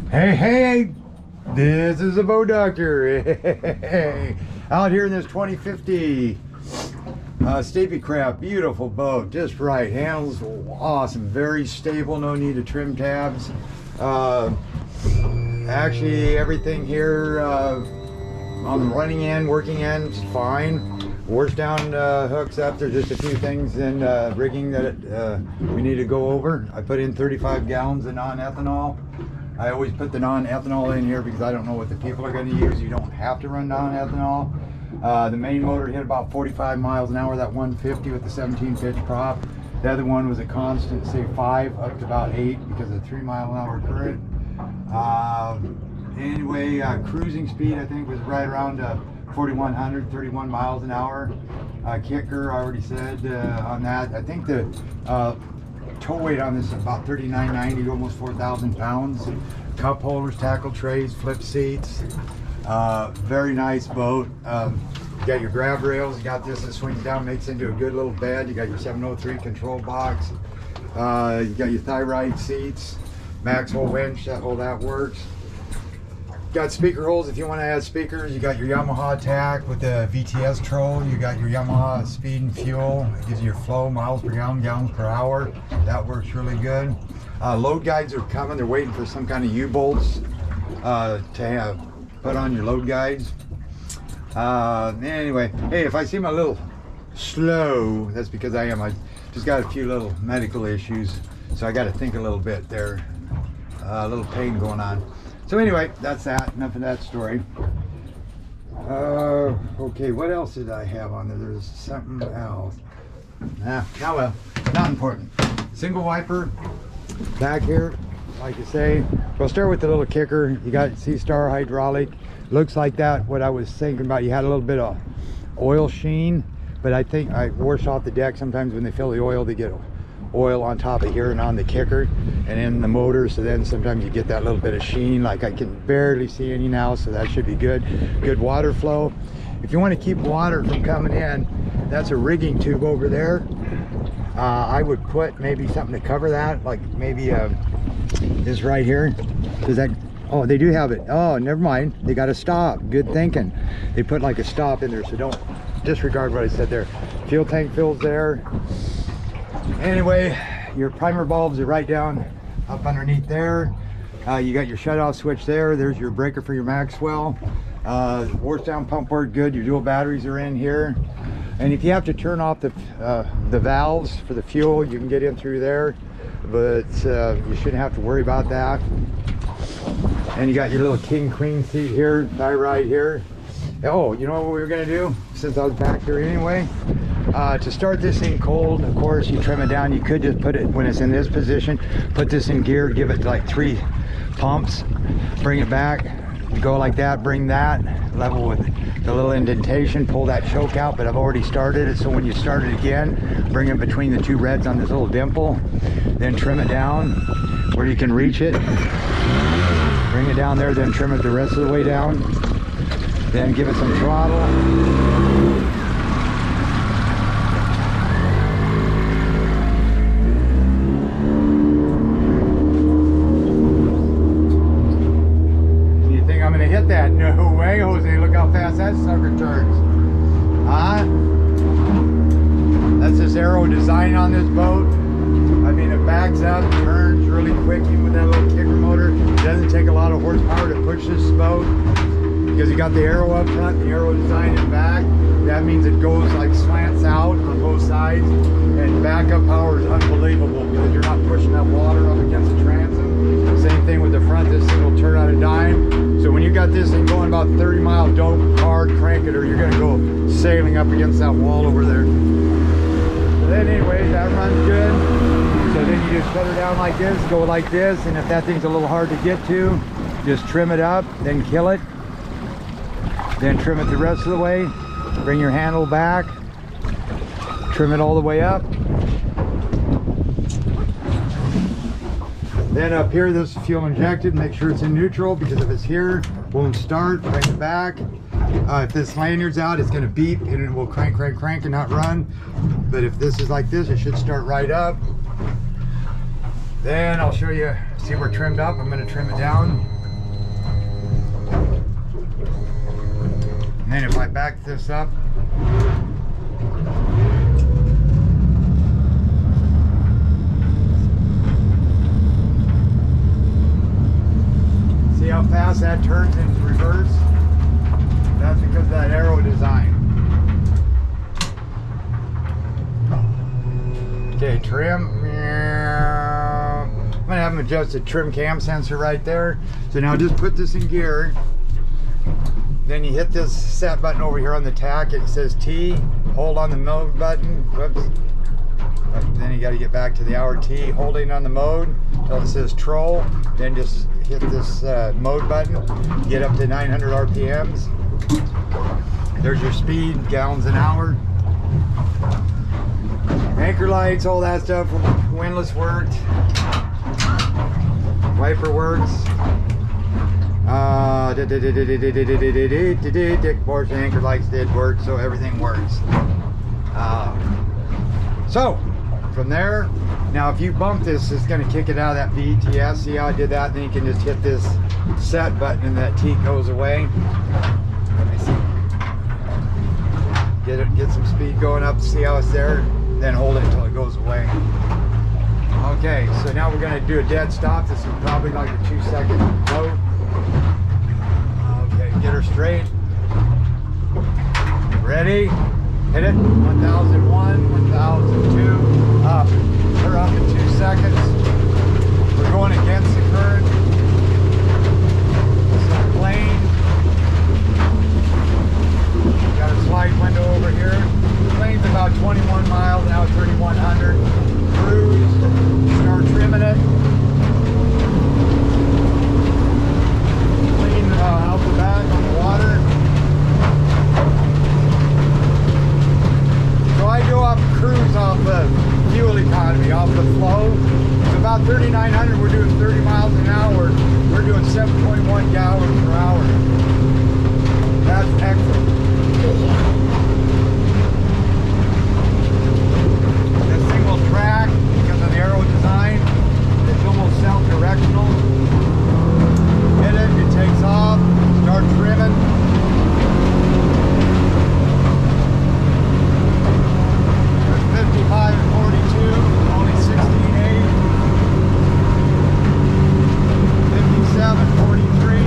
Hey, this is a boat doctor. Hey, out here in this 2050 stabicraft, beautiful boat, just right, handles awesome, very stable, no need to trim tabs. Actually, everything here on the running end, working end is fine. Wash down hooks up. There's just a few things in rigging that we need to go over. I put in 35 gallons of non-ethanol. I always put the non-ethanol in here because I don't know what the people are going to use. You don't have to run non-ethanol. The main motor hit about 45 miles an hour, that 150 with the 17-pitch prop. The other one was a constant, say 5 up to about 8 because of the 3-mile-an-hour current. Anyway, cruising speed I think was right around 4,100, 31 miles an hour. Kicker, I already said on that. I think the tow weight on this is about 3,990, almost 4,000 pounds. Cup holders, tackle trays, flip seats. Very nice boat. You got your grab rails. You got this that swings down, makes into a good little bed. You got your 703 control box. You got your thyroid seats. Maxwell winch, that works. Got speaker holes if you want to add speakers. You got your Yamaha tack with the VTS troll. You got your Yamaha speed and fuel. It gives you your flow, miles per gallon, gallons per hour. That works really good. Load guides are coming. They're waiting for some kind of U-bolts to have put on your load guides. Anyway, hey, if I seem a little slow, that's because I am. I just got a few little medical issues, so I got to think a little bit there. A little pain going on. So anyway, that's that. Enough of that story. Okay, what else did I have on there? There's something else. Oh well, not important. Single wiper back here, like you say. We'll start with the little kicker. You got C-Star hydraulic. Looks like that. What I was thinking about, you had a little bit of oil sheen, but I think I wash off the deck. Sometimes when they fill the oil, they get oil on top of here and on the kicker and in the motor, so then sometimes you get that little bit of sheen. Like I can barely see any now, so that should be good. Good water flow. If you want to keep water from coming in, that's a rigging tube over there. I would put maybe something to cover that, like maybe this right here. Does that, oh, they do have it. Oh, never mind, they got a stop. Good thinking. They put like a stop in there, so don't disregard what I said there. Fuel tank fills there. Anyway, your primer bulbs are right down up underneath there. You got your shutoff switch there. There's your breaker for your Maxwell. Wash down pump work good. Your dual batteries are in here. And if you have to turn off the valves for the fuel, you can get in through there, but you shouldn't have to worry about that. And you got your little king queen seat here, thyroid here. Oh, you know what we were gonna do since I was back here anyway? To start this thing cold, of course, you trim it down. You could just put it, when it's in this position, put this in gear, give it like 3 pumps, bring it back, go like that, bring that, level with the little indentation, pull that choke out, but I've already started it, so when you start it again, bring it between the 2 reds on this little dimple, then trim it down where you can reach it, bring it down there, then trim it the rest of the way down, then give it some throttle. That no way, Jose, look how fast that sucker turns. That's this aero design on this boat. I mean, it backs up, turns really quick, even with that little kicker motor. It doesn't take a lot of horsepower to push this boat because you got the aero up front, the aero design in back. That means it goes like slants out on both sides, and backup power is unbelievable because you're not pushing that water up against the transom. Same thing with the front. This thing will turn on a dime. So when you got this thing going about 30 miles, don't hard crank it or you're going to go sailing up against that wall over there. So then anyway, that runs good. So then you just put her down like this, go like this, and if that thing's a little hard to get to, just trim it up, then kill it. Then trim it the rest of the way. Bring your handle back, trim it all the way up. Then up here, this is fuel injected. Make sure it's in neutral, because if it's here, it won't start. Bring it back. If this lanyard's out, it's going to beep and it will crank, crank, crank and not run. But if this is like this, it should start right up. Then I'll show you, see we're trimmed up. I'm going to trim it down. And then if I back this up, see how fast that turns in reverse? That's because of that aero design. Okay, trim. I'm gonna have them adjust the trim cam sensor right there. So now just put this in gear. Then you hit this set button over here on the tack. It says T. Hold on the mode button. Whoops. Then you got to get back to the hour T. Holding on the mode until it says troll. Then just hit this mode button. Get up to 900 RPMs. There's your speed, gallons an hour. Anchor lights, all that stuff. Windlass worked. Wiper works. Of course, anchor lights did work, so everything works. So from there, now if you bump this, it's going to kick it out of that VTS. See how I did that? Then you can just hit this set button and that T goes away. Let me see. Get some speed going up. See how it's there? Then hold it until it goes away. Okay, so now we're going to do a dead stop. This is probably like a 2-second load. Okay, get her straight. Ready? Hit it. 1001, 1002, up. Her up in 2 seconds. We're going against the current. It's plane. Got a slide window over here. The plane's about 21 miles, now 3,100. Cruise, start trimming it. Clean out the back on the water. So I go off cruise off the fuel economy, off the flow. It's about 3,900, we're doing 30 miles an hour. We're doing 7.1 gallons per hour. That's excellent. This thing will track because of the aero design. It's almost self-directional. Hit it, it takes off, start trimming. There's 55 and 42, only 16.8. 57, 43.